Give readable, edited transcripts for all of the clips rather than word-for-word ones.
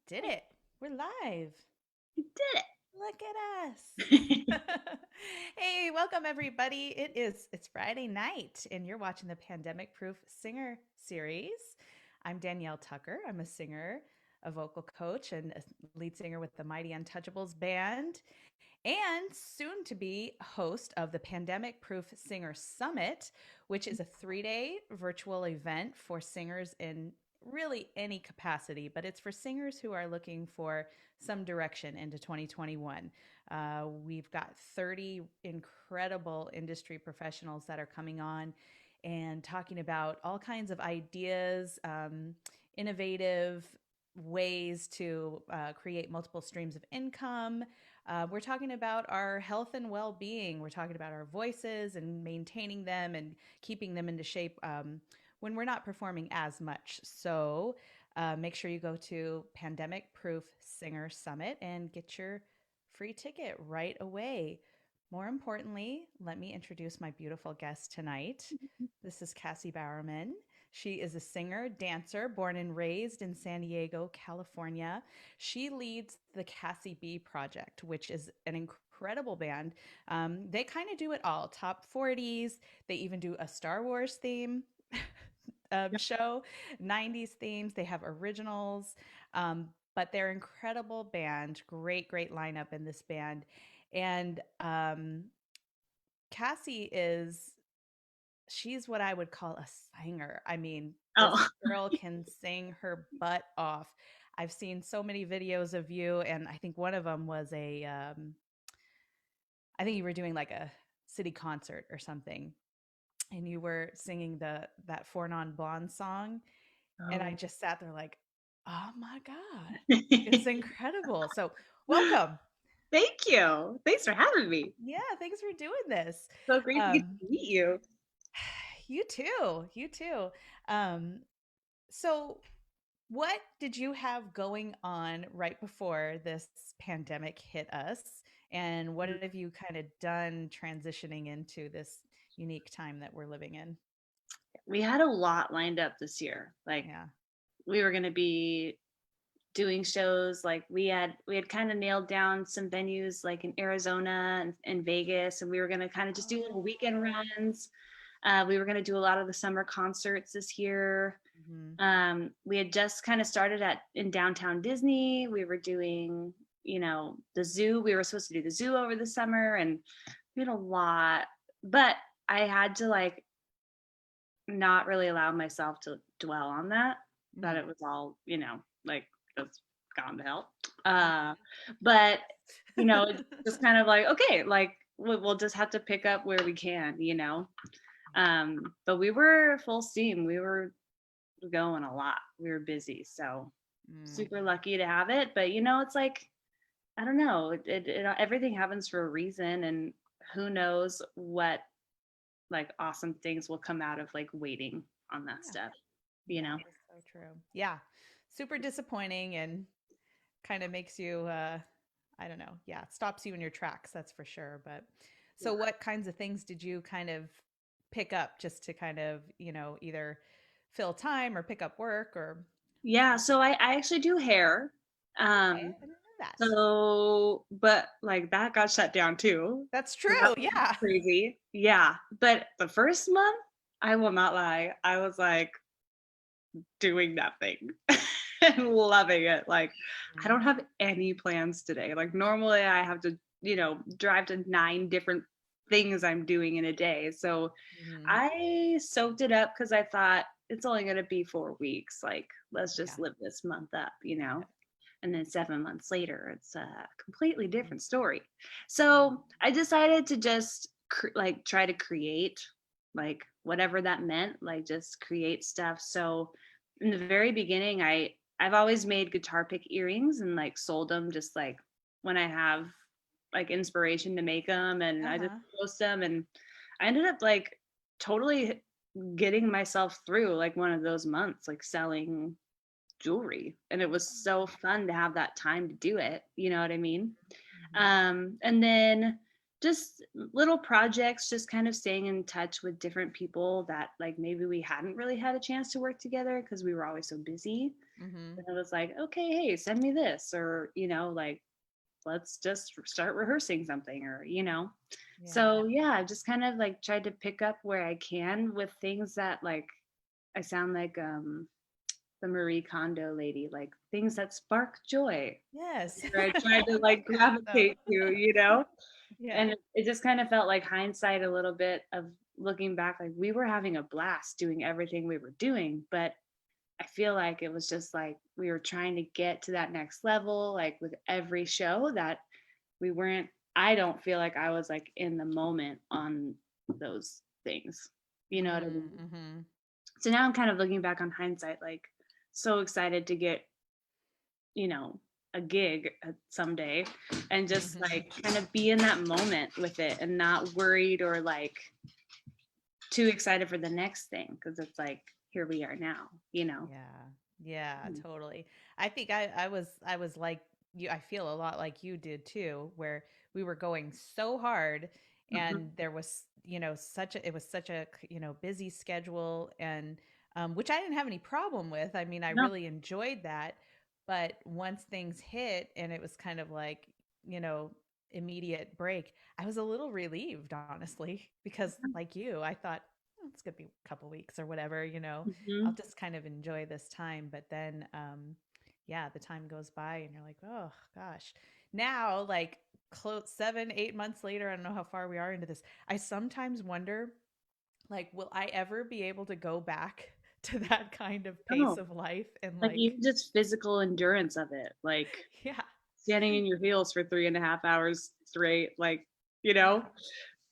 Did it. We're live. You did Look at it. us. Hey, welcome everybody. It's Friday night and you're watching the Pandemic Proof Singer series. I'm Danielle Tucker. I'm a singer, a vocal coach and a lead singer with the Mighty Untouchables band and soon to be host of the Pandemic Proof Singer Summit, which is a 3-day virtual event for singers in really any capacity, but it's for singers who are looking for some direction into 2021. We've got 30 incredible industry professionals that are coming on and talking about all kinds of ideas, innovative ways to create multiple streams of income. We're talking about our health and well being. We're talking about our voices and maintaining them and keeping them into shape when we're not performing as much. So make sure you go to Pandemic Proof Singer Summit and get your free ticket right away. More importantly, let me introduce my beautiful guest tonight. This is Cassie Bowerman. She is a singer, dancer, born and raised in San Diego, California. She leads the Cassie B Project, which is an incredible band. They kind of do it all top 40s. They even do a Star Wars theme Yep. show, 90s themes. They have originals, but they're incredible band. Great, great lineup in this band. And Cassie is she's what I would call a singer. I mean, this Oh, girl can sing her butt off. I've seen so many videos of you, and I think one of them was I think you were doing like a city concert or something, and you were singing that Four Non Blonde song, and I oh. just sat there like, oh my God, it's incredible. So welcome. Thank you. Thanks for having me. Yeah, thanks for doing this. So great to get Um, to meet you. you too. You too. Um, so what did you have going on right before this pandemic hit us? And what have you kind of done transitioning into this unique time that we're living in? We had a lot lined up this year. Like Yeah. we were going to be doing shows. Like we had kind of nailed down some venues like in Arizona and Vegas, and we were going to kind of just do little weekend Oh. runs. We were going to do a lot of the summer concerts this year. Mhm. We had just kind of started at in downtown Disney. We were doing, the zoo. We were supposed to do the zoo over the summer, and we had a lot. But I had to like not really allow myself to dwell on that. That Mhm. it was all, like just gone to hell. Uh, but it's just kind of like okay, like we'll just have to pick up where we can. But we were full steam. We were going a lot. We were busy, so Mm. super lucky to have it. But it's like I don't know. Everything happens for a reason, and who knows what like awesome things will come out of like waiting on that Yeah. stuff. You That know? is so true. Yeah. Super disappointing and kind of makes you I don't know. Yeah, it stops you in your tracks, that's for sure. But Yeah. so what kinds of things did you kind of pick up just to kind of, either fill time or pick up work or Yeah. So I actually do hair. okay, Um. I didn't know that. So, but like that got shut down too. That's So that true. was Yeah. crazy. Yeah. But the first month, I will not lie, I was like doing nothing and loving it. Like, I don't Mhm. have any plans today. Like, normally I have to, drive to 9 different things I'm doing in a day. So Mhm. I soaked it up because I thought it's only going to be 4 weeks. Like, let's just Yeah. live this month up. And then 7 months later, it's a completely different story. So I decided to just like try to create like whatever that meant, like just create stuff. So in the very beginning, I've always made guitar pick earrings and like sold them just like when I have like inspiration to make them, and I just Uh-huh. post them, and I ended up like totally getting myself through like one of those months like selling jewelry, and it was so fun to have that time to do it, you know what I mean? Mhm. And then just little projects, just kind of staying in touch with different people that like maybe we hadn't really had a chance to work together because we were always so busy. Mm-hmm. And it was like, okay, hey, send me this, or like let's just start rehearsing something, or Yeah. so yeah, I've just kind of like tried to pick up where I can with things that like I sound like the Marie Kondo lady, like things that spark joy. Yes. Where I tried I to love like Condo. gravitate to. Yeah. And it just kind of felt like hindsight a little bit of looking back, like we were having a blast doing everything we were doing, but I feel like it was just like we were trying to get to that next level, like with every show that we weren't, I don't feel like I was like in the moment on those things. You know what I Mm-hmm. mean? Mm-hmm. So now I'm kind of looking back on hindsight, like so excited to get, you know, a gig someday and just Mm-hmm. like kind of be in that moment with it and not worried or like too excited for the next thing because it's like here we are now. Yeah. Yeah, Mm. totally. I was like you. I feel a lot like you did too, where we were going so hard Mhm. and there was, it was such a, busy schedule, and which I didn't have any problem with. I mean, I No. really enjoyed that. But once things hit and it was kind of like, you know, immediate break, I was a little relieved, honestly, because like you, I thought, "Oh, it's gonna be a couple weeks or whatever, I'll Mhm. just kind of enjoy this time." But then, yeah, the time goes by and you're like, oh gosh. Now, like close 7, 8 months later, I don't know how far we are into this. I sometimes wonder, like, will I ever be able to go back to that kind of pace No. of life and Like like, even just physical endurance of it, like yeah, standing in your heels for 3.5 hours straight, like, you yeah, know,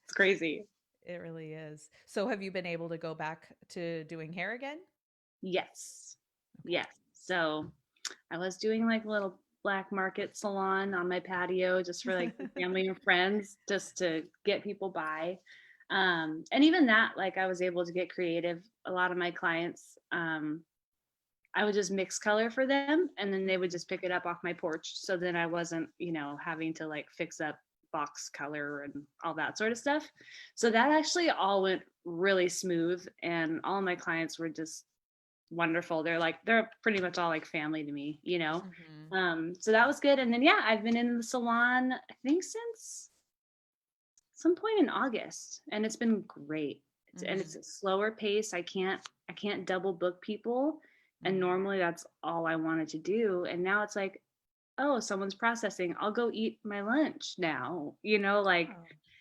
it's crazy. it really is. So, have you been able to go back to doing hair again? Yes. Okay. Yes. So I was doing like a little black market salon on my patio just for like the family and friends, just to get people by. And even that, like I was able to get creative. A lot of my clients, I would just mix color for them and then they would just pick it up off my porch. So then I wasn't, having to like fix up box color and all that sort of stuff. So that actually all went really smooth and all of my clients were just wonderful. They're pretty much all like family to me. Hmm. So that was good. And then yeah, I've been in the salon I think since some point in August, and it's been great. And Hmm. it's a slower pace. I can't double book people, and Hmm. normally that's all I wanted to do. And now it's like, oh, someone's processing. I'll go eat my lunch now. Like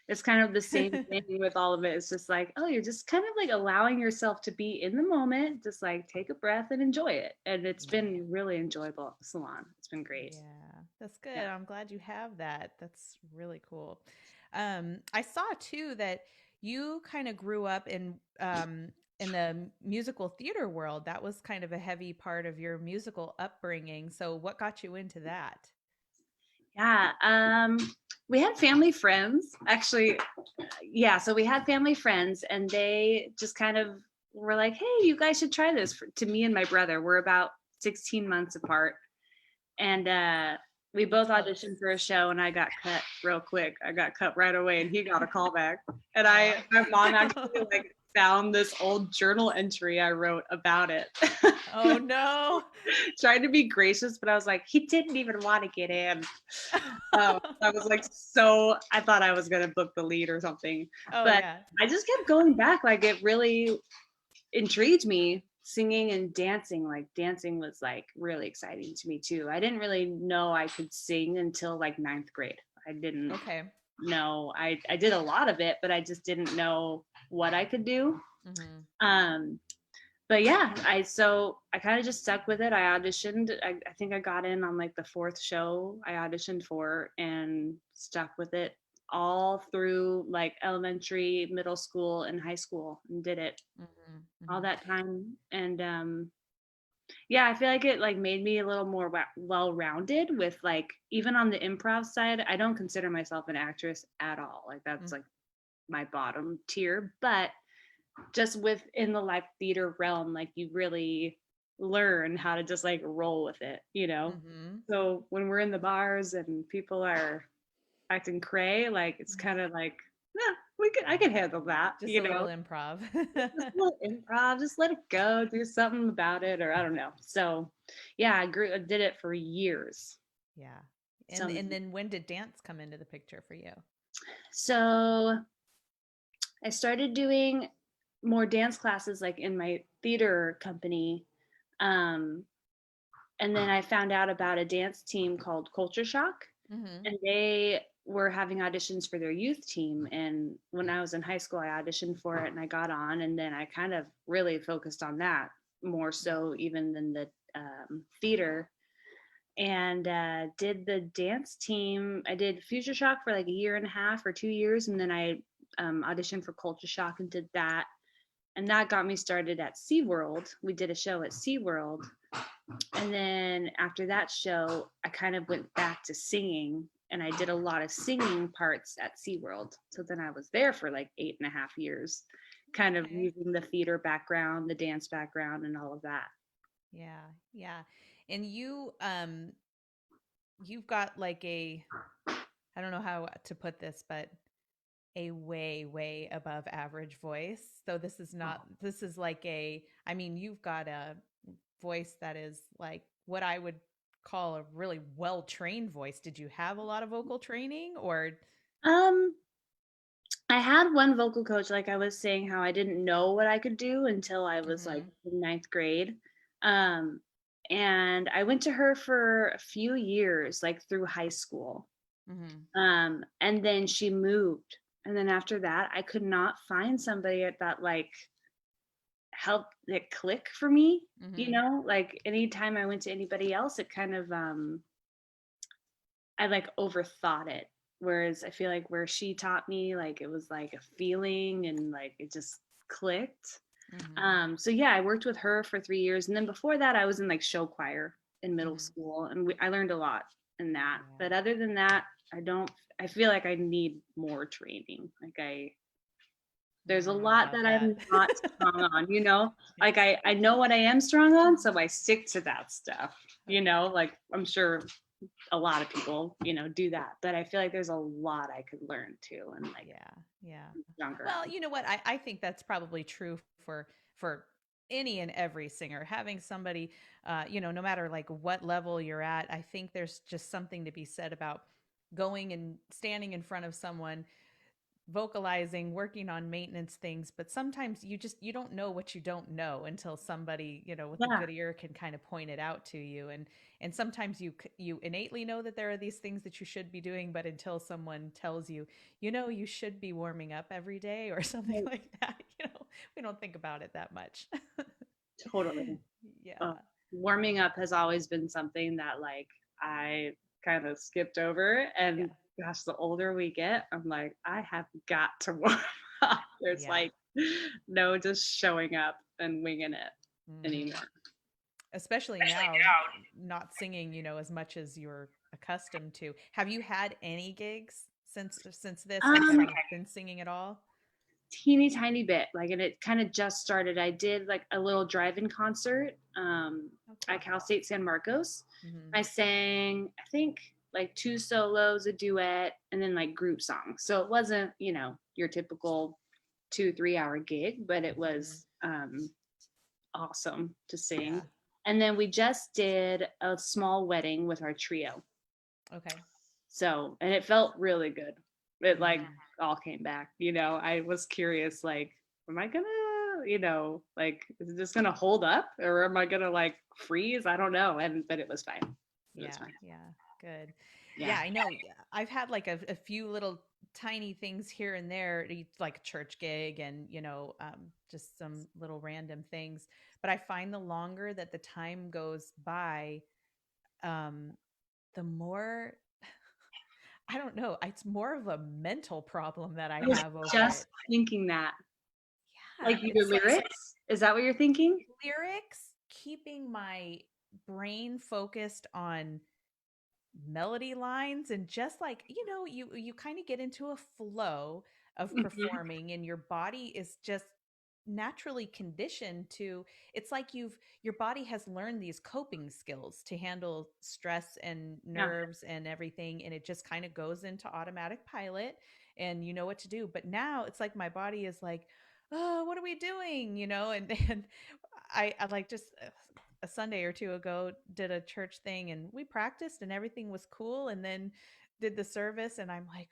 it's kind of the same Oh. thing with all of it. It's just like, oh, you're just kind of like allowing yourself to be in the moment, just like take a breath and enjoy it. And it's Yeah. been really enjoyable at the salon. It's been great. Yeah, that's good. Yeah. I'm glad you have that. That's really cool. I saw too that you kind of grew up in the musical theater world. That was kind of a heavy part of your musical upbringing. So what got you into that? Yeah. We had family friends actually. Yeah. So we had family friends and they just kind of were like, hey, you guys should try this to me and my brother. We're about 16 months apart. And we That's both close. auditioned for a show and I got cut real quick. I got cut right away and he got a call back. And Oh. my mom actually like found this old journal entry I wrote about it. Oh no. Tried to be gracious, but I was like, he didn't even want to get in. I was like, so I thought I was gonna book the lead or something, Oh but yeah. I just kept going back. Like it really intrigued me. Singing and dancing, like dancing was like really exciting to me too. I didn't really know I could sing until like ninth grade. I didn't Okay. know. I did a lot of it, but I just didn't know what I could do. Hmm. Um, but yeah, I kind of just stuck with it. I auditioned. I think I got in on like the fourth show I auditioned for and stuck with it all through like elementary, middle school, and high school, and did it Hmm. all Hmm. that time. And yeah, I feel like it like made me a little more well-rounded with like even on the improv side. I don't consider myself an actress at all. Like that's like my bottom tier, but just within the live theater realm, like you really learn how to just like roll with it. Hmm. So when we're in the bars and people are acting cray. Like it's kind of like, yeah, I can handle that, Just you a little know. improv. Just a little improv, just let it go, do something about it, or I don't know. So, yeah, I did it for years. Yeah. And So, and then when did dance come into the picture for you? so I started doing more dance classes like in my theater company. Um, and then I found out about a dance team called Culture Shock, Mhm. and they were having auditions for their youth team. And when I was in high school, I auditioned for it and I got on. And then I kind of really focused on that more so even than the theater. And did the dance team. I did Future Shock for like a year and a half or 2 years. And then I auditioned for Culture Shock and did that. And that got me started at SeaWorld. We did a show at SeaWorld. And then after that show, I kind of went back to singing and I did a lot of singing parts at SeaWorld. So then I was there for like 8.5 years, kind of Okay. using the theater background, the dance background, and all of that. Yeah. Yeah. And you've got like a, I don't know how to put this, but a way, way above average voice. So this is not, this is like I mean, you've got a voice that is like what I would call a really well trained voice. Did you have a lot of vocal training or? Um, I had one vocal coach, like I was saying, how I didn't know what I could do until I was like Mm-hmm. in ninth grade. Um, and I went to her for a few years, like through high school. Mm-hmm. And then she moved. And then after that, I could not find somebody that like helped it click for me. You Mm-hmm. know, like anytime I went to anybody else, it kind of I like overthought it. Whereas I feel like where she taught me, like it was like a feeling and like it just clicked. Mm-hmm. So yeah, I worked with her for 3 years, and then before that, I was in like show choir in middle Mm-hmm. school, and I learned a lot in that. Yeah. But other than that, I don't. I feel like I need more training. Like there's I a don't know lot about that that. I'm not strong on. You know, Yeah. like I know what I am strong on, so I stick to that stuff. You know, Okay. like I'm sure a lot of people, do that. But I feel like there's a lot I could learn too and like Yeah. Yeah. younger Well, on. you know what? I think that's probably true for any and every singer. Having somebody, no matter like what level you're at, I think there's just something to be said about going and standing in front of someone vocalizing, working on maintenance things, but sometimes you don't know what you don't know until somebody, with a Yeah, good ear can kind of point it out to you. And sometimes you innately know that there are these things that you should be doing, but until someone tells you, you should be warming up every day or something right, like that, we don't think about it that much. totally. Yeah. Warming up has always been something that like I kind of skipped over. Yeah. And gosh, the older we get, I'm like, I have got to warm up. There's Yeah. like no just showing up and winging it Hmm. anymore. Especially now, not singing, as much as you're accustomed to. Have you had any gigs since this? Like, have Um, you been singing at all? teeny tiny bit, like, and it kind of just started. I did like a little drive-in concert Oh, at cool. Cal State San Marcos. Hmm. I sang, I think, like two solos, a duet, and then like group songs. So it wasn't, your typical 2 3 hour gig, but it Hmm. was awesome to sing. Yeah. And then we just did a small wedding with our trio. Okay. So, and it felt really good. It like Hmm. all came back, I was curious, like, am I gonna, like, is it just gonna hold up or am I gonna like freeze? I don't know. But it was fine. It was Yeah. fine. Yeah. Good. Yeah. Yeah, I know. Yeah, I've had like a few little tiny things here and there, like a church gig and, just some little random things. But I find the longer that the time goes by, um, the more I don't know, it's more of a mental problem that I I was have over just it. thinking that. Yeah, Like either it's like lyrics? Is that what you're thinking? lyrics, keeping my brain focused on melody lines and just like, you kind of get into a flow of Mhm. performing and your body is just naturally conditioned to, it's like your body has learned these coping skills to handle stress and Yeah. nerves and everything, and it just kind of goes into automatic pilot, and you know what to do. But now it's like my body is like, oh, what are we doing, and I like just a Sunday or two ago did a church thing, and we practiced and everything was cool, and then did the service, and I'm like,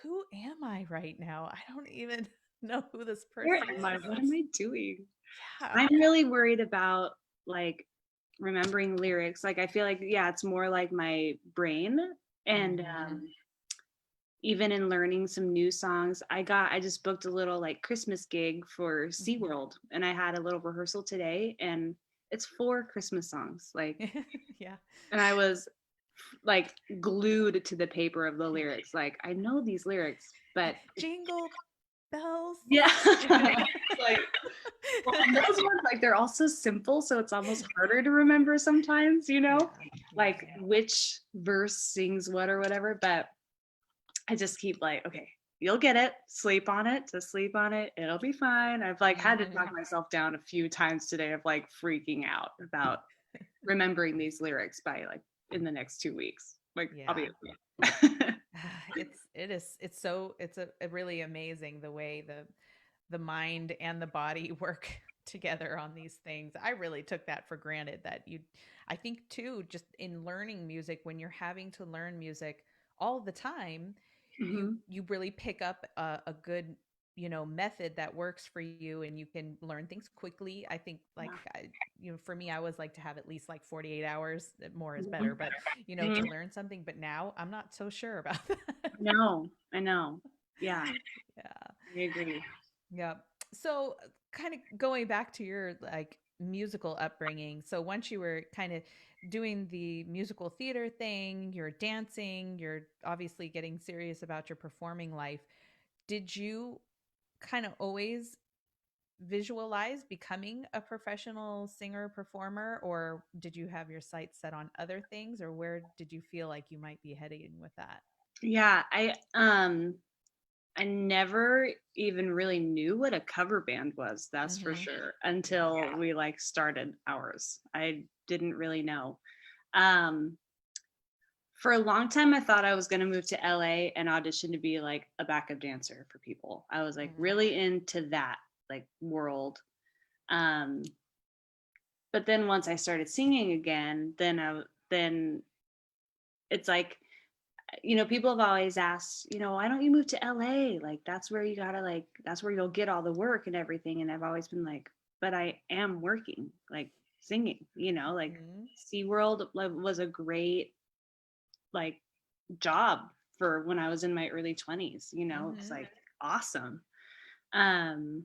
who am I right now? I don't even know who this Where person am I? is. What am I doing? Yeah. I'm really worried about like remembering lyrics. Like I feel like yeah, it's more like my brain and Mm-hmm. even in learning some new songs, I just booked a little like Christmas gig for SeaWorld and I had a little rehearsal today and it's 4 Christmas songs. Like Mm-hmm. Yeah. and I was like glued to the paper of the lyrics. Like I know these lyrics, but Jingle bells. yeah. Like well, and those ones, like they're also simple, so it's almost harder to remember sometimes, Yeah. like Yeah. which verse sings what or whatever. But I just keep like, okay, you'll get it. Sleep on it. Just sleep on it. It'll be fine. I've like had to Mm-hmm. talk myself down a few times today of like freaking out about remembering these lyrics by like in the next 2 weeks. Like, I'll be Yeah. okay. It's really amazing the way the mind and the body work together on these things. I really took that for granted that I think too, just in learning music, when you're having to learn music all the time, you Mhm. you really pick up a good, method that works for you, and you can learn things quickly. I think like Yeah. for me, I always like to have at least like 48 hours. More is better, Mhm. but to Mhm. learn something. But now I'm not so sure about that. I know. Yeah, Yeah. I agree. Yeah. So, kind of going back to your like musical upbringing. So, once you were kind of doing the musical theater thing, you're dancing, you're obviously getting serious about your performing life. Did you kind of always visualize becoming a professional singer performer, or did you have your sights set on other things, or where did you feel like you might be heading with that? Yeah, I never even really knew what a cover band was, that's for Mm-hmm. sure, Yeah. until we like started ours. I didn't really know. Um, for a long time, I thought I was going to move to LA and audition to be like a backup dancer for people. I was like Mm-hmm. really into that like world. Um, but then once I started singing again, then it's like people have always asked, why don't you move to LA? Like that's where you gotta like that's where you'll get all the work and everything. And I've always been like, but I am working, like singing, like Mm-hmm. SeaWorld was a great like job for when I was in my early 20s, it's Mm-hmm. like awesome. Um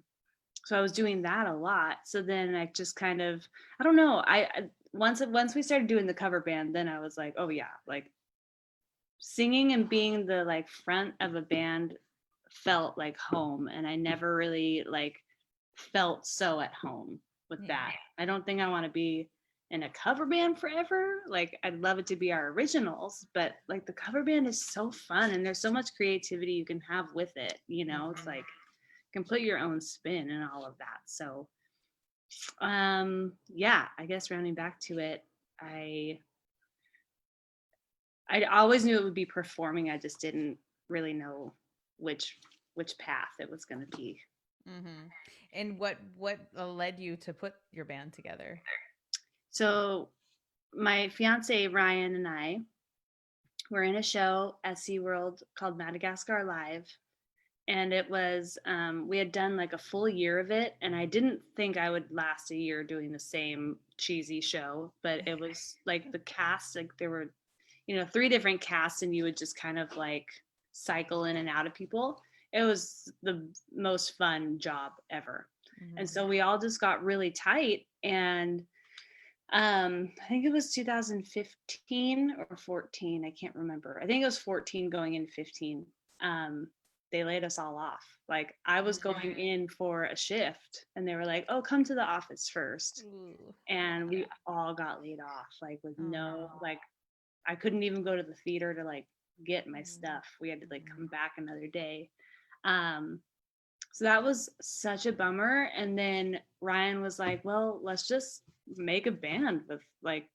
so I was doing that a lot. So then I just kind of I don't know, I once we started doing the cover band, then I was like, oh yeah, like singing and being the like front of a band felt like home and I never really like felt so at home with Yeah. that. I don't think I want to be in a cover band forever. Like I'd love it to be our originals, but like the cover band is so fun and there's so much creativity you can have with it, it's Mm-hmm. like you can put your own spin and all of that. So yeah, I guess rounding back to it, I I always knew it would be performing. I just didn't really know which which path it was going to be. Mm-hmm. And what led you to put your band together? So my fiance Ryan and I were in a show at SeaWorld called Madagascar Live. And it was we had done like a full year of it and I didn't think I would last a year doing the same cheesy show, but it was like the cast, like there were 3 different casts and you would just kind of like cycle in and out of people. It was the most fun job ever. And Mm-hmm. so we all just got really tight and I think it was 2015 or 14, I can't remember. I think it was 14 going in 15. um they laid us all off. Like I was Mm-hmm. going in for a shift and they were like, oh, come to the office first. Ooh, And yeah. we all got laid off like with Oh no no. like I couldn't even go to the theater to like get my Mm-hmm. stuff. We had to like Mm-hmm. come back another day. Um, So that was such a bummer. And then Ryan was like, well, let's just make a band with like,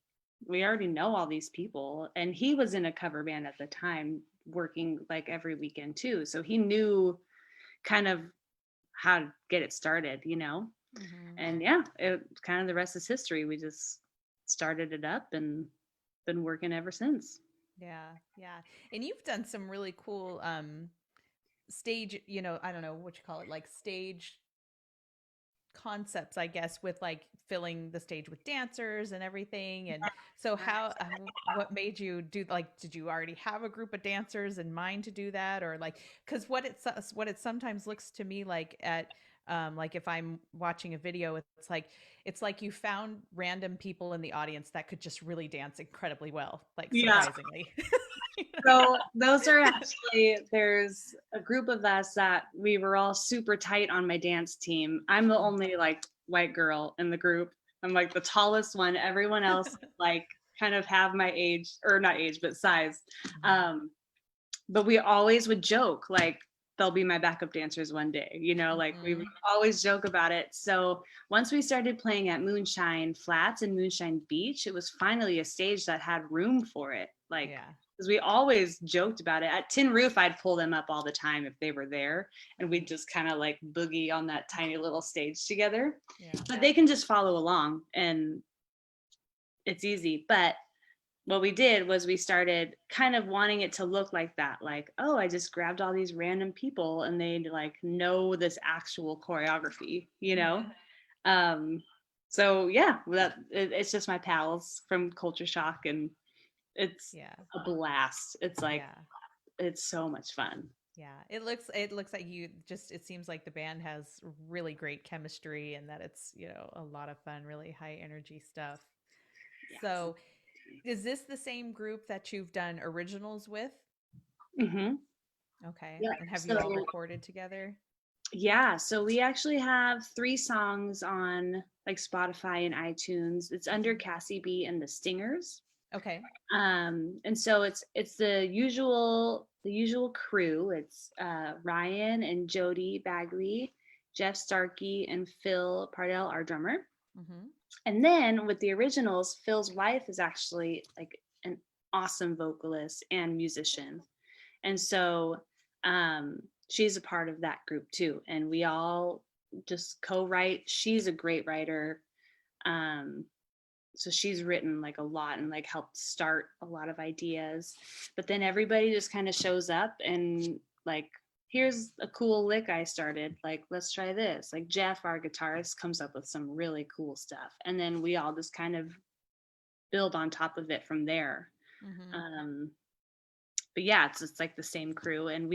we already know all these people. And he was in a cover band at the time, working like every weekend too. So he knew kind of how to get it started, you know? Mm-hmm. And yeah, it kind of the rest is history. We just started it up and been working ever since. Yeah, yeah. And you've done some really cool stage, I don't know what you call it, like stage concepts, I guess, with like filling the stage with dancers and everything. And so what made you do, like, did you already have a group of dancers in mind to do that? Or like, because what it sometimes looks to me like like if I'm watching a video, it's like you found random people in the audience that could just really dance incredibly well, like Yeah. surprisingly. So those are actually, there's a group of us that we were all super tight on my dance team. I'm the only like white girl in the group. I'm like the tallest one. Everyone else like kind of have my age, or not age, but size. Um, but we always would joke like they'll be my backup dancers one day, you know, like we would Mhm. always joke about it. So once we started playing at Moonshine Flats and Moonshine Beach, it was finally a stage that had room for it, like Yeah. because we always joked about it. At Tin Roof, I'd pull them up all the time if they were there, and we'd just kind of like boogie on that tiny little stage together. Yeah. But they can just follow along and it's easy. But what we did was we started kind of wanting it to look like that, like, oh, I just grabbed all these random people and they like know this actual choreography, you know. Mhm. So yeah, it's just my pals from Culture Shock, and it's Yeah. a blast. It's like Yeah. it's so much fun. Yeah. It looks like it seems like the band has really great chemistry and that it's, a lot of fun, really high energy stuff. Yeah. So, is this the same group that you've done originals with? Mm-hmm. Okay. Yeah. And have you all So recorded together? yeah, so we actually have 3 songs on like Spotify and iTunes. It's under Mhm. Cassie B and the Stingers. Okay. And so it's the usual crew. It's Ryan and Jody Bagley, Jeff Starkey, and Phil Pardell, our drummer. Mhm. And then with the originals, Phil's wife is actually like an awesome vocalist and musician. And so um, she's a part of that group too. And we all just co-write. She's a great writer. Um, so she's written like a lot and like helped start a lot of ideas. But then everybody just kind of shows up and like, here's a cool lick I started. Like, let's try this. Like Jeff, our guitarist, comes up with some really cool stuff. And then we all just kind of build on top of it from there. Mhm. Um, but yeah, it's like the same crew. And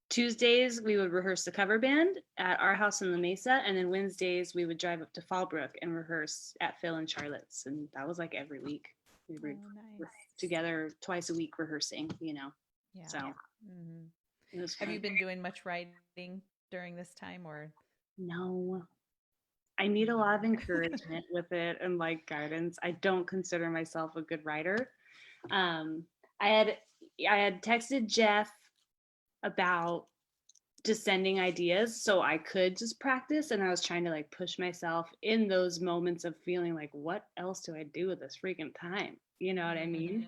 Tuesdays we would rehearse the cover band at our house in La Mesa, and then Wednesdays we would drive up to Fallbrook and rehearse at Phil and Charlotte's, and that was like every week. Oh, Were nice. together twice a week rehearsing, you know. Yeah. So Mhm. it was Have you fun. been doing much writing during this time or? No, I need a lot of encouragement with it and like guidance. I don't consider myself a good writer. Um, I had I had texted Jeff about just sending ideas so I could just practice. And I was trying to like push myself in those moments of feeling like, what else do I do with this freaking time? You know what I mean?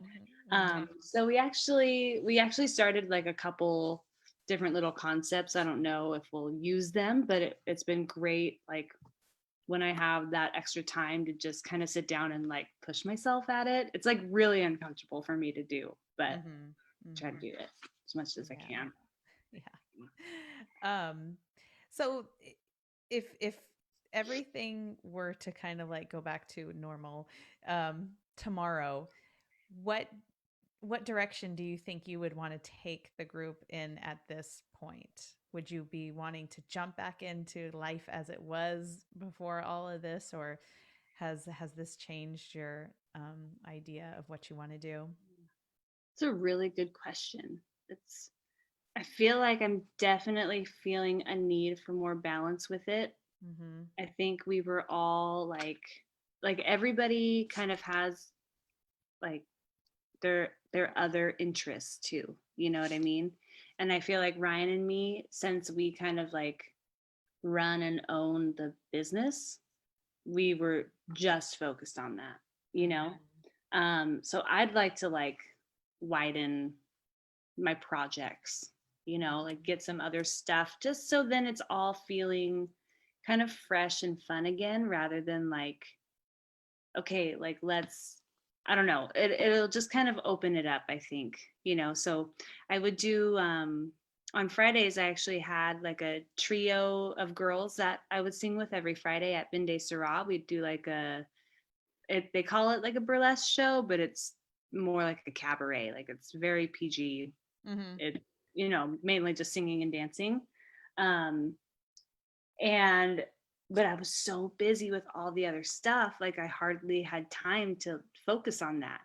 Mhm. Mhm. So we actually started like a couple different little concepts. I don't know if we'll use them, but it's been great. Like when I have that extra time to just kind of sit down and like push myself at it. It's like really uncomfortable for me to do, but Mhm. try to Mhm. do it as much as I Yeah. can. Yeah. Um, so if everything were to kind of like go back to normal tomorrow, what what direction do you think you would want to take the group in at this point? Would you be wanting to jump back into life as it was before all of this, or has this changed your idea of what you want to do? It's a really good question. It's I feel like I'm definitely feeling a need for more balance with it. Mm-hmm. I think we were all like everybody kind of has like their other interests too. You know what I mean? And I feel like Ryan and me, since we kind of like run and own the business, we were just focused on that, you know? Mhm. So I'd like to like widen my projects, like Mhm. get some other stuff just so then it's all feeling kind of fresh and fun again rather than like, okay, like let's, I don't know, it'll just kind of open it up, I think, so I would do on Fridays I actually had like a trio of girls that I would sing with every Friday at Binde Sarah. We'd do like they call it like a burlesque show, but it's more like a cabaret. Like it's very PG. Mhm. It, mainly just singing and dancing. Um, and but I was so busy with all the other stuff, like I hardly had time to focus on that,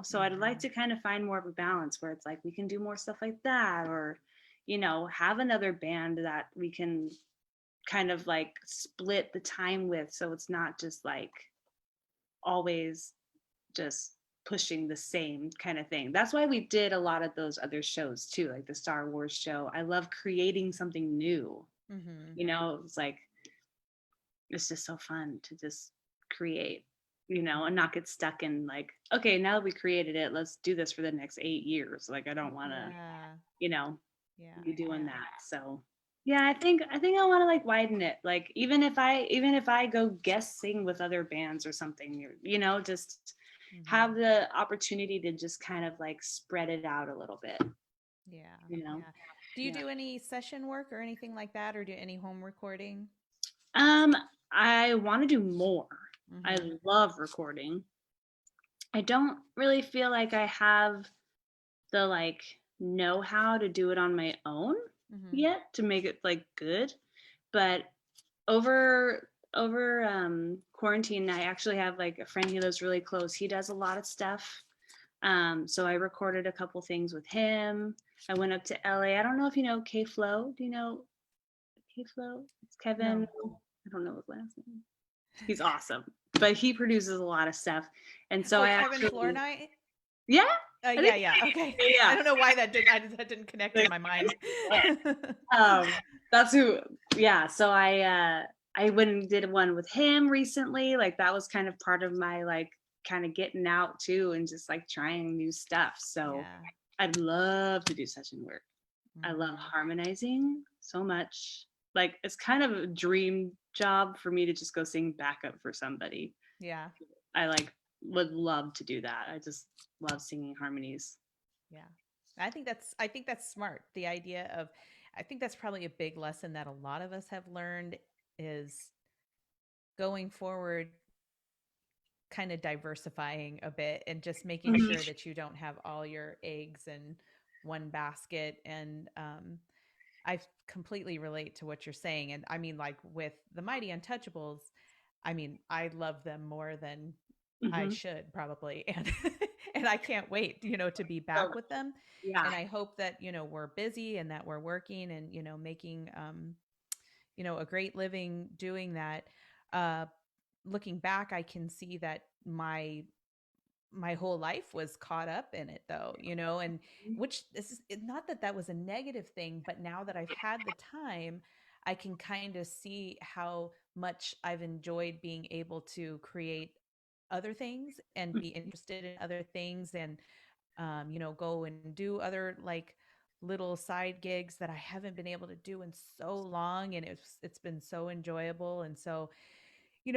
So I'd like Mhm. to kind of find more of a balance where it's like we can do more stuff like that, or, have another band that we can kind of like split the time with, so it's not just like always just pushing the same kind of thing. That's why we did a lot of those other shows too, like the Star Wars show. I love creating something new. Mhm. It's like it's just so fun to just create, and not get stuck in like, okay, now that we created it, let's do this for the next 8 years. Like I don't want to, Yeah. you know, Yeah. be doing Yeah. that. So yeah, I think I want to like widen it. Like even if I go guest sing with other bands or something, just have Mhm. the opportunity to just kind of like spread it out a little bit, Yeah. you know. Yeah. Do you Yeah. do any session work or anything like that, or do any home recording? Um, I want to do more. I Mhm. love recording. I don't really feel like I have the like know how to do it on my own Mhm. yet to make it like good. But over quarantine, I actually have like a friend who lives really close. He does a lot of stuff. So I recorded a couple things with him. I went up to LA. I don't know if you know K Flow. Do you know K Flow? It's Kevin. No. I don't know his last name. He's awesome. But he produces a lot of stuff. And so Oh, I Kevin actually, Flournight? yeah, I Yeah, think, yeah. Okay. I yeah. don't know why that didn't connect in my mind. um, that's who, yeah. So I went and did one with him recently. Like that was kind of part of my like kind of getting out too and just like trying new stuff. So Yeah. I'd love to do session work. I love Mhm. harmonizing so much. Like it's kind of a dream job for me to just go sing backup for somebody. Yeah. I like would love to do that. I just love singing harmonies. Yeah. I think that's smart. The idea of I think that's probably a big lesson that a lot of us have learned is going forward kind of diversifying a bit and just making Mhm. sure that you don't have all your eggs in one basket. And I completely relate to what you're saying. And I mean, like with the Mighty Untouchables, I mean, I love them more than I Mhm. should probably. And and I can't wait, to be So back with them. yeah. And I hope that, we're busy and that we're working and, making a great living doing that. Uh Looking back, I can see that my whole life was caught up in it though, and which this is not that that was a negative thing, but now that I've had the time, I can kind of see how much I've enjoyed being able to create other things and be interested in other things and go and do other like little side gigs that I haven't been able to do in so long, and it's been so enjoyable. And so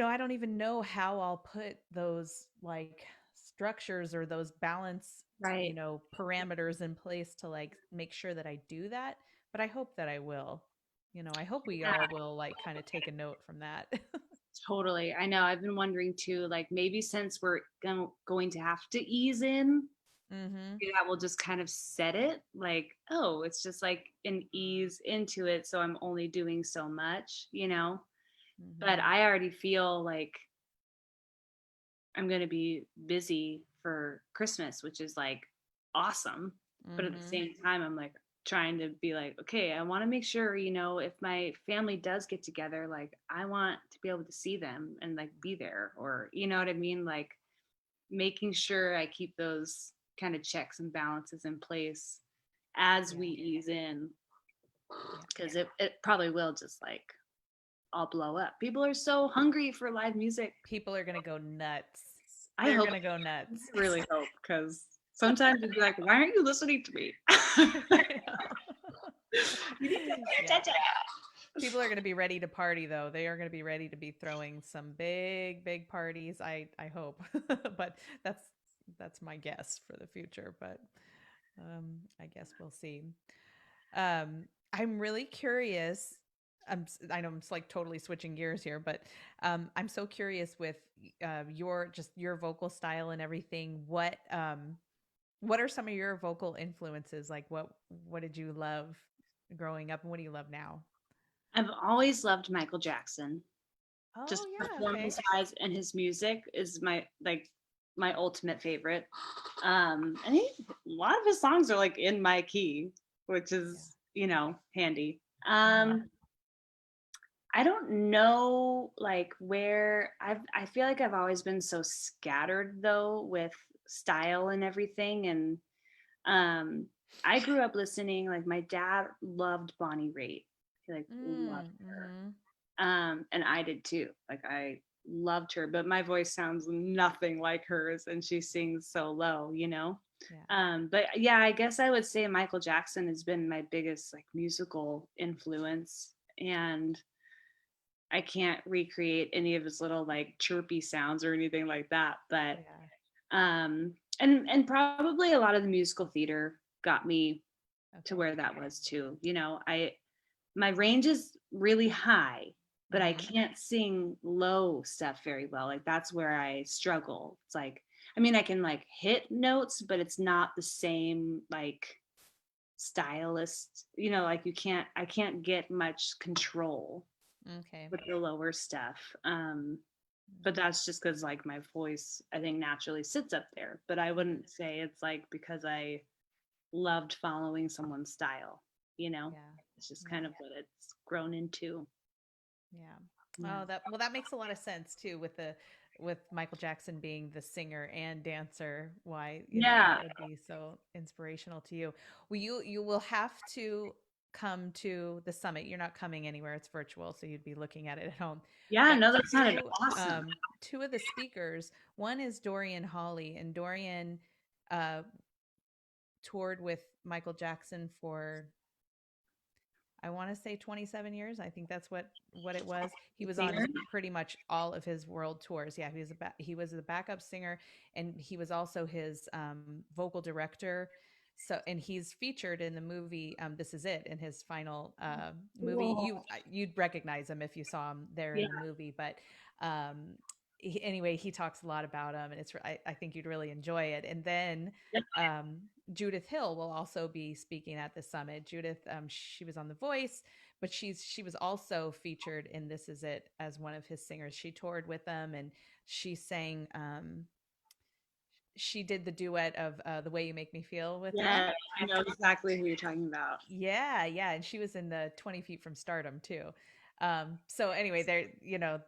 I don't even know how I'll put those like structures or those balance, Right. parameters in place to like make sure that I do that. But I hope that I will. I hope we Yeah, all will like kind of take a note from that. totally. I know. I've been wondering too, like maybe since we're going to have to ease in, Mhm. maybe that will just kind of set it like, oh, it's just like an ease into it. So I'm only doing so much. But Mhm. I already feel like I'm going to be busy for Christmas, which is like awesome. But at the Mhm. same time, I'm like trying to be like, okay, I want to make sure, if my family does get together, like I want to be able to see them and like be there, or you know what I mean? Like making sure I keep those kind of checks and balances in place as we Yeah. ease in, Yeah. because it probably will just like all blow up. People are so hungry for live music. People are going to go nuts. I They're hope, going to go I nuts. really hope, because sometimes you'd be like, why aren't you listening to me? You need to pay Yeah. attention. People are going to be ready to party though. They are going to be ready to be throwing some big parties. I hope. But that's my guess for the future, but I guess we'll see. I'm really curious. I know I'm like totally switching gears here, but I'm so curious with your just your vocal style and everything. What are some of your vocal influences? Like what did you love growing up, and what do you love now? I've always loved Michael Jackson. Oh Just yeah, okay. performance wise, and his music is my ultimate favorite. I think a lot of his songs are like in my key, which Yeah. is, handy. Uh-huh. I don't know like where I feel like I've always been so scattered though with style and everything. And um I grew up listening, like my dad loved Bonnie Raitt. He like loved her. Mhm. And I did too. Like I loved her, but my voice sounds nothing like hers and she sings so low. Yeah. But yeah, I guess I would say Michael Jackson has been my biggest like musical influence. And I can't recreate any of his little like chirpy sounds or anything like that. But Yeah. and probably a lot of the musical theater got me to Okay. where that was too. My range is really high, but I Mhm. can't sing low stuff very well. Like that's where I struggle. It's like, I mean, I can like hit notes, but it's not the same like stylist, like I can't get much control Okay. with the lower stuff. But that's just because like my voice, I think naturally sits up there. But I Yeah. wouldn't say it's like because I loved following someone's style, you know? Yeah. It's just kind Yeah. of what it's grown into. Yeah. Yeah. Oh, that makes a lot of sense too with Michael Jackson being the singer and dancer, why, Yeah. that would be so inspirational to you. Well, you will have to come to the summit. You're not coming anywhere. It's virtual, so you'd be looking at it at home. Yeah. But No, that sounded awesome. two of the speakers, one is Dorian Hawley, and Dorian uh toured with Michael Jackson for, I want to say 27 years. I think that's what it was. He was on Singer. pretty much all of his world tours. Yeah, he was the backup singer, and he was also his vocal director. So, and he's featured in the movie This Is It, in his final movie. Cool. You'd recognize him if you saw him there Yeah. in the movie, but anyway, he talks a lot about him, and I think you'd really enjoy it. And then Yeah. um, Judith Hill will also be speaking at the summit. Judith, she was on The Voice, but she was also featured in This Is It as one of his singers. She toured with them, and she sang. She did the duet of "The Way You Make Me Feel" with him. Yeah. I know exactly who you're talking about. Yeah, yeah, and she was in the 20 Feet from Stardom too. So anyway,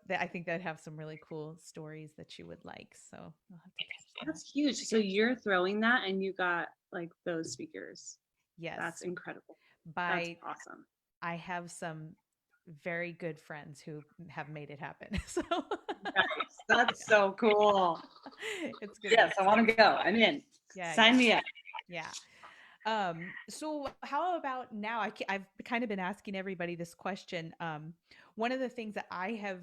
I think they'd have some really cool stories that you would like. So I'll have to catch that. That's huge. So you're throwing that and you got like those speakers. That's Yes, incredible. That's by awesome. I have some very good friends who have made it happen. So Nice. That's so cool. it's going to be Yes, I want to exciting. go. I'm in. Yeah, Sign yeah, me up. yeah. So how about now? I've kind of been asking everybody this question. One of the things that I have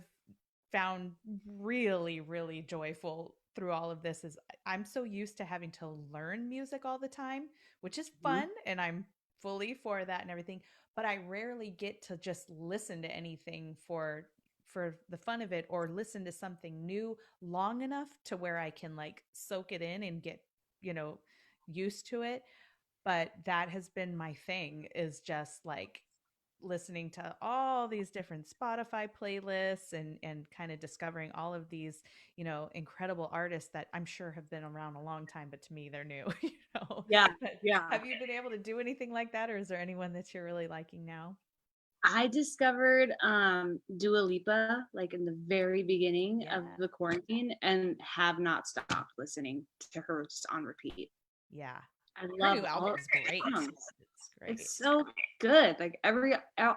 found really joyful through all of this is I'm so used to having to learn music all the time, which is Mhm. fun, and I'm fully for that and everything, but I rarely get to just listen to anything for the fun of it, or listen to something new long enough to where I can like soak it in and get, you know, used to it. But that has been my thing, is just like listening to all these different Spotify playlists, and kind of discovering all of these, incredible artists that I'm sure have been around a long time, but to me they're new, Yeah, But yeah. have you been able to do anything like that, or is there anyone that you're really liking now? I discovered Dua Lipa like in the very beginning of Yeah. the quarantine and have not stopped listening to her just on repeat. Yeah. I Her love new all of album is her great. songs. It's great. It's so good. Like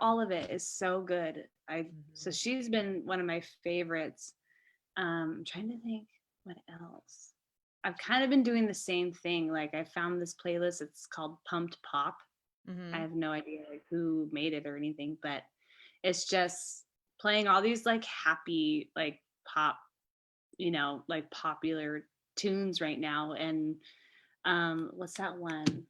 all of it is so good. So Mm-hmm. she's been one of my favorites. I'm trying to think what else. I've kind of been doing the same thing. Like I found this playlist. It's called Pumped Pop. I Mm-hmm. have no idea like who made it or anything, but it's just playing all these like happy like pop, like popular tunes right now. And what's that one?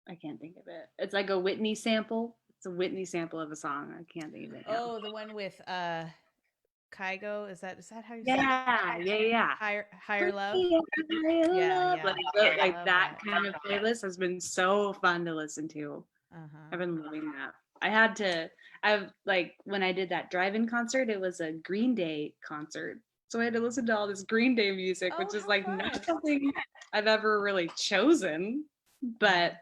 I can't think of it. It's like a Whitney sample. It's a Whitney sample of a song. I can't think of it now. Oh, the one with Kygo. Is that how you say it? Yeah, yeah, yeah. Higher love? Yeah, Like, yeah. I like love that that. kind of playlist has been so fun to listen to. Uh-huh. I've been loving that. I've like when I did that drive-in concert, it was a Green Day concert. So I had to listen to all this Green Day music, Oh, which is how like not fun. something I've ever really chosen, Uh-huh. but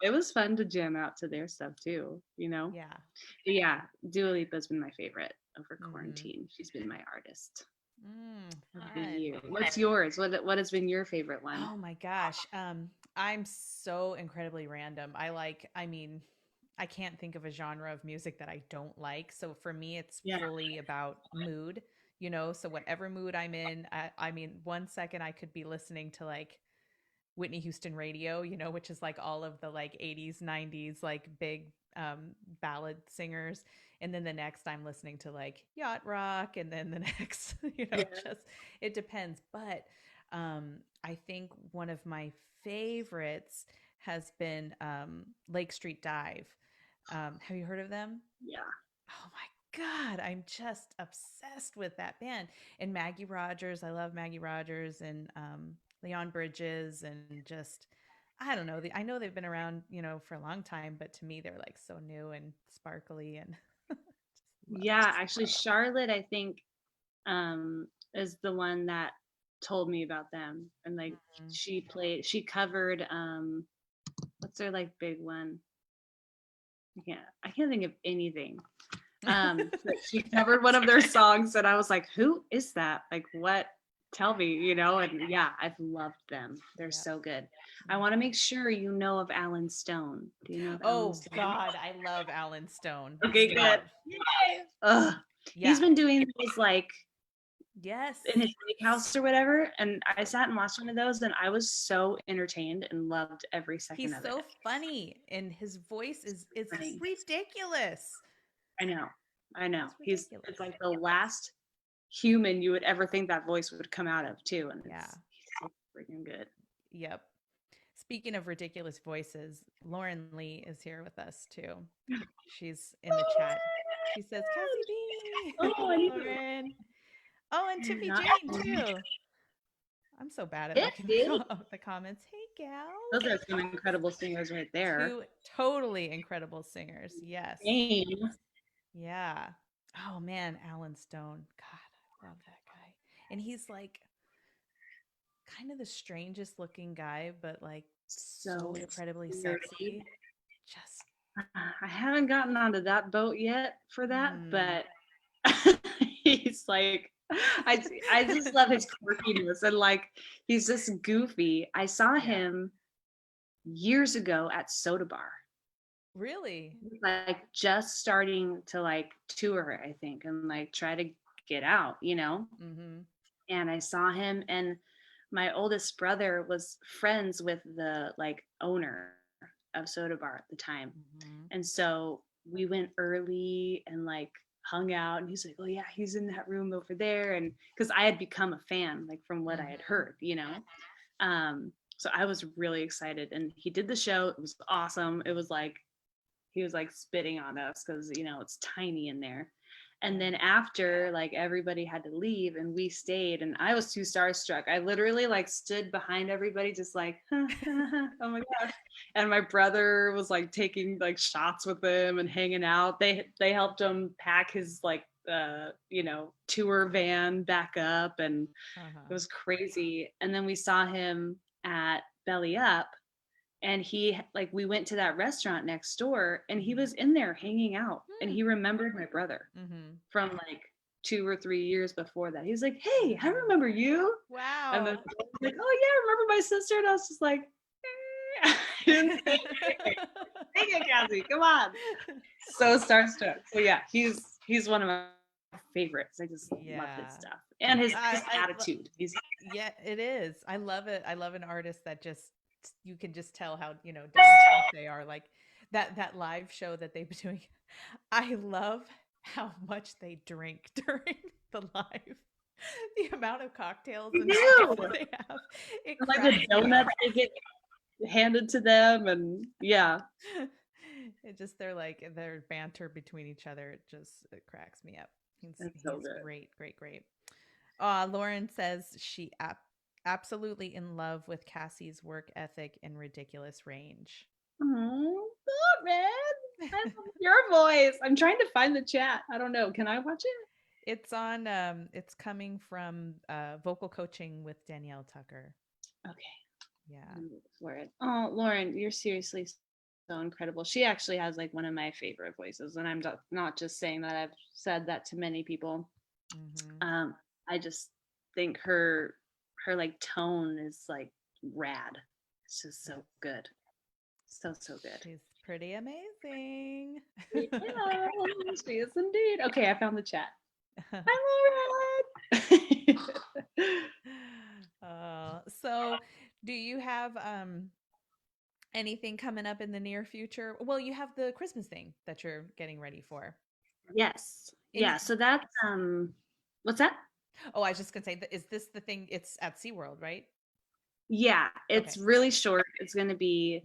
it was fun to jam out to their stuff too. Yeah. But yeah, Dua Lipa's been my favorite over Mm-hmm. quarantine. She's been my artist. What about Fun. you? What's yours? What has been your favorite one? Oh my gosh. I'm so incredibly random. I mean, I can't think of a genre of music that I don't like. So for me, it's Yeah. fully about mood, so whatever mood I'm in, I mean, 1 second I could be listening to like Whitney Houston radio, which is like all of the like 80s, 90s, like big ballad singers. And then the next I'm listening to like yacht rock. And then the next, Yeah. just it depends. But I think one of my favorites has been Lake Street Dive. Have you heard of them? Yeah. Oh my God, I'm just obsessed with that band. And Maggie Rogers, I love Maggie Rogers and Leon Bridges, and just, I don't know. I know they've been around, for a long time, but to me, they're like so new and sparkly and just love it. Yeah, actually Charlotte, I think, is the one that told me about them. And like Mhm. she covered what's their like big one? I can't think of anything. But she covered one of their songs and I was like, who is that? Like what? Tell me. And yeah, I've loved them. They're Yep. so good. I want to Mhm. make sure you know of Alan Stone. Do you know of Alan Oh Stone? God, I love Alan Stone. Okay, good. Love. Yay. Ugh. He's Yeah. been doing these like Yes. in his lake house or whatever. And I sat and watched one of those and I was so entertained and loved every second He's of it. so funny and his voice is Funny. ridiculous. I know. I know. It's It's ridiculous. like the last human you would ever think that voice would come out of too. And Yeah. he's so freaking good. Yep. Speaking of ridiculous voices, Lauren Lee is here with us too. She's in the chat. She says, Cassie B. Oh, I Hey, need to Lauren. Oh, and Tiffy not Jane too. I'm so bad at it, looking dude. at the comments. Hey, Those gals. are some incredible singers right there. Two totally incredible singers. Yes. Jane. Yeah. Oh man, Alan Stone. God, I love that guy. And he's like kind of the strangest looking guy, but like so So incredibly nerdy. sexy. Just I haven't gotten onto that boat yet for that, mm, but he's like I just love his quirkiness and like he's just goofy. I saw yeah. him years ago at Soda Bar. Really? Like just starting to like tour, I think, and like try to get out. Mm-hmm. And I saw him and my oldest brother was friends with the like owner of Soda Bar at the time. Mm-hmm. And so we went early and like hung out and he's like, oh yeah, he's in that room over there. And because I had become a fan like from what I had Mm-hmm. heard. So I was really excited and he did the show. It was awesome. It was like he was like spitting on us because it's tiny in there. And Yeah. then after, like everybody had to leave and we stayed, and I was too starstruck. I literally like stood behind everybody, just like, oh my gosh. And my brother was like taking like shots with him and hanging out. They helped him pack his like tour van back up, and it Uh-huh. was crazy. And then we saw him at Belly Up, and he like we went to that restaurant next door and he Mm-hmm. was in there hanging out and Hmm. he remembered my brother Mm-hmm. from like 2 or 3 years before that. He was like, hey, I Wow. remember you. And then Wow. I was like, oh yeah, I remember my sister. And I was just like, didn't say anything. Sing it, Cassie. Come on. So starstruck. So yeah, he's one of my favorites. I just love his Yeah. stuff and his I attitude. He's Yeah, it is. I love it. I love an artist that just you can just tell how, down to earth they are. Like that live show that they've been doing. I love how much they drink during the live. The amount of cocktails and stuff new. that they have. It Like the cracks me up. donuts they get handed to them, and yeah, It just their banter between each other. It cracks me up. it's so He's good. great, great, great. Lauren says she absolutely in love with Cassie's work ethic and ridiculous range. Oh, man. I love your voice. I'm trying to find the chat. I don't know. Can I watch it? It's on. It's coming from vocal coaching with Danielle Tucker. Okay. Yeah. I'm looking for it. Oh, Lauren, you're seriously so incredible. She actually has like one of my favorite voices, and I'm not just saying that. I've said that to many people. Mm-hmm. Um, I just think her like tone is like rad. It's just so Yes. good. So good. She's pretty amazing. Yeah, she is indeed. Okay, I found the chat. Hi, Lauren. So do you have anything coming up in the near future? Well, you have the Christmas thing that you're getting ready for. Yes. And Yeah. So that's what's that? oh, I was just gonna say, is this the thing? It's at SeaWorld, right? Yeah, Okay. it's really short. It's gonna be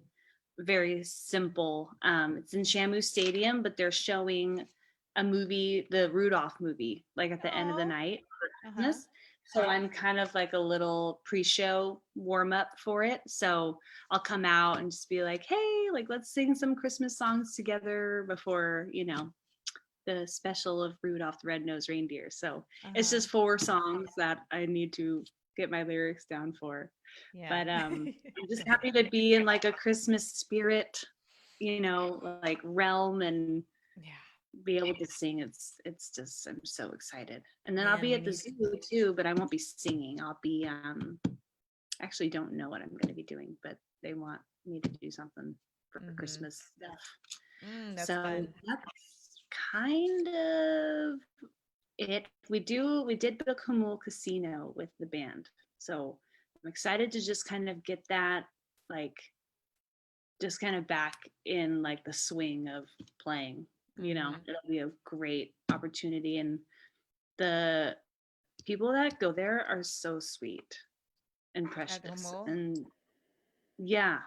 very simple. It's in Shamu Stadium, but they're showing a movie, the Rudolph movie, like at the end of the Oh. night for Uh-huh. Christmas. So I'm kind of like a little pre-show warm up for it. So I'll come out and just be like, hey, like let's sing some Christmas songs together before, the special of Rudolph the Red-Nosed Reindeer. So it's Uh-huh. just 4 songs that I need to get my lyrics down for. Yeah. But I'm just happy to be in like a Christmas spirit, like realm and Yeah. be able to sing. It's just I'm so excited. And then I'll Man, be we at the need zoo too, but I won't be singing. I'll be actually don't know what I'm going to be doing, but they want me to do something for mm-hmm. Christmas stuff. That's So fun. that's kind of it. We did book Hamul Casino with the band. So I'm excited to just kind of get that like just kind of back in like the swing of playing. Mm-hmm. It'll be a great opportunity, and the people that go there are so sweet and At precious. Homo. And yeah,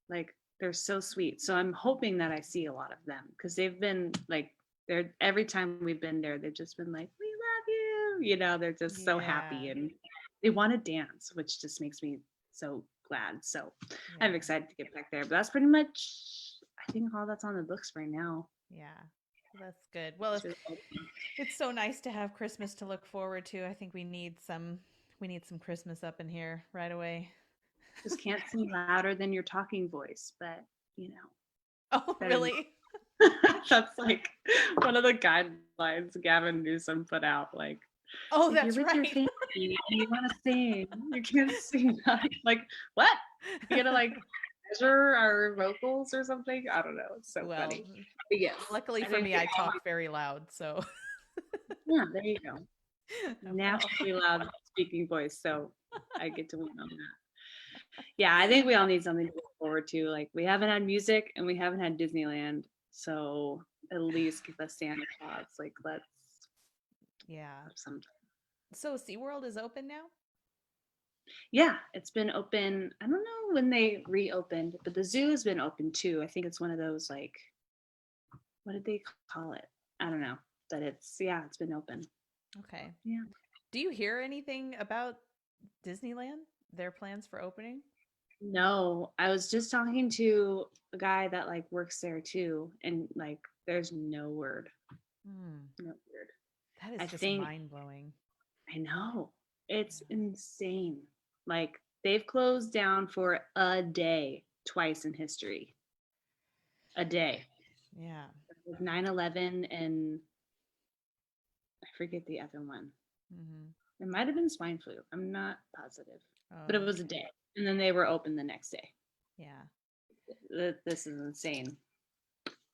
like they're so sweet. So I'm hoping that I see a lot of them because they've been like they're every time we've been there, they've just been like, we love you. They're just so happy Yeah. and they want to dance, which just makes me so glad. So I'm Yeah. excited to get back there. But that's pretty much I think all that's on the books right now. Yeah. Well, that's good. Well, It's really cool. it's so nice to have Christmas to look forward to. I think we need some Christmas up in here right away. Just can't sing louder than your talking voice, but Oh, better than really? that's like one of the guidelines Gavin Newsom put out. Like, Oh, if you're that's with your right. family and you want to sing, you can't sing. Like, what? You gotta like measure our vocals or something? I don't know. It's so Well, funny. But yes, luckily I for think me, I talk very loud, so yeah, there you go. well, Naturally loud speaking voice, so I get to win on that. Yeah, I think we all need something to look forward to. Like, we haven't had music and we haven't had Disneyland, so at least give us Santa Claus. Like, let's yeah. have some. So SeaWorld is open now? Yeah, it's been open. I don't know when they reopened, but the zoo has been open too. I think it's one of those like, what did they call it? I don't know, but it's been open. Okay. Yeah. Do you hear anything about Disneyland? Their plans for opening? No, I was just talking to a guy that like works there too, and like, there's no word, Hmm. no word. That I is just think mind blowing. I know it's insane. Like they've closed down for a day twice in history. A day. Yeah. 9/11 and I forget the other one. Hmm. It might have been swine flu. I'm not positive, but it Oh, was a day. And then they were open the next day. yeah. This is insane.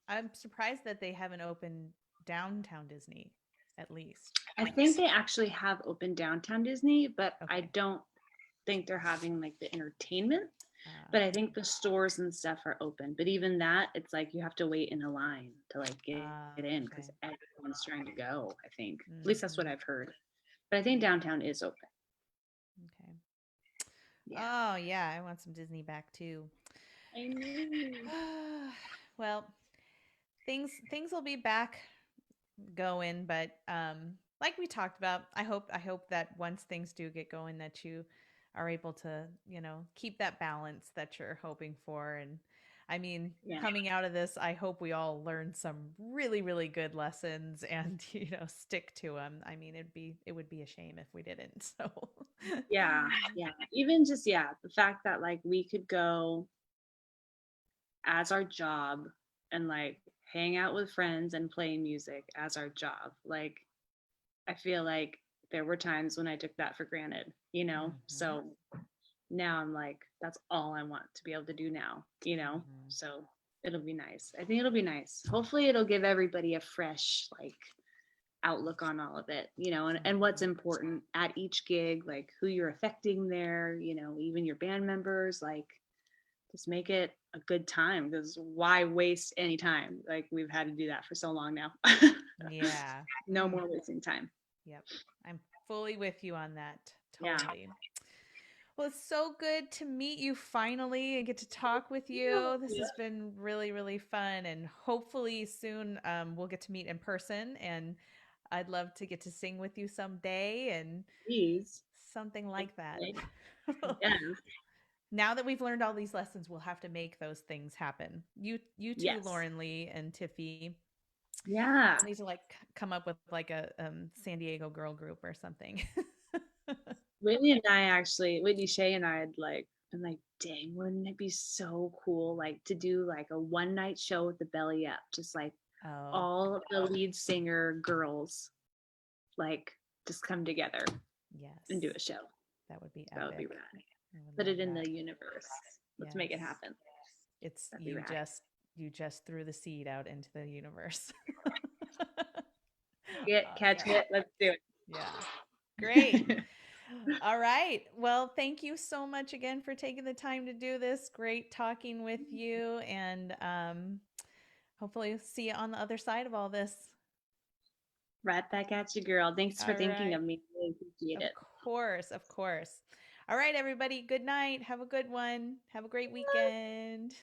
I'm surprised that they haven't opened downtown Disney, at least. I think they actually have opened downtown Disney, but I Okay. don't think they're having like the entertainment. But I think the stores and stuff are open. But even that, it's like you have to wait in a line to like get in because Okay. everyone's trying to go. I think at least that's what Hmm. I've heard. But I think downtown is open. Okay. Yeah, Oh yeah, I want some Disney back too. I know. Well, things will be back going, but like we talked about, I hope that once things do get going that you are able to, keep that balance that you're hoping for. And I mean, Yeah, coming out of this, I hope we all learn some really really good lessons and stick to them. I mean, it would be a shame if we didn't. So yeah, yeah. Even just the fact that like we could go as our job and like hang out with friends and play music as our job. Like I feel like there were times when I took that for granted, you know? Mhm. So now I'm like, that's all I want to be able to do now, you know? Mhm. So it'll be nice. I think it'll be nice. Hopefully it'll give everybody a fresh like outlook on all of it, you know, and what's Mhm. important at each gig, like who you're affecting there, you know, even your band members, like just make it a good time because why waste any time? Like we've had to do that for so long now. Yeah. No more wasting time. Yep. I'm fully with you on that. Yeah. Totally. Well, it's so good to meet you finally and get to talk with you. This Yeah. has been really, really fun. And hopefully soon we'll get to meet in person. And I'd love to get to sing with you someday and Please. something like that. Yeah. Now that we've learned all these lessons, we'll have to make those things happen. You too, Yes. Lauren Lee and Tiffy. Yeah. We'll need to like come up with like a San Diego girl group or something. Whitney Shay and I had like been like, dang, wouldn't it be so cool like to do like a one night show with the belly up, just like Oh, all of the lead singer girls like just come together and do yes. a show. That would be That would be epic. rad. I would Put love it in that. the universe. Let's make it Yes. happen. It's That'd be you rad. just threw the seed out into the universe. Catch Awesome. it. Let's do Yeah. Great. it. All right. Well, thank you so much again for taking the time to do this. Great talking with you and hopefully see you on the other side of all this. Right back at you, girl. Thanks for All thinking right. of me. Really appreciate Of it. course, of course. All right, everybody. Good night. Have a good one. Have a great weekend.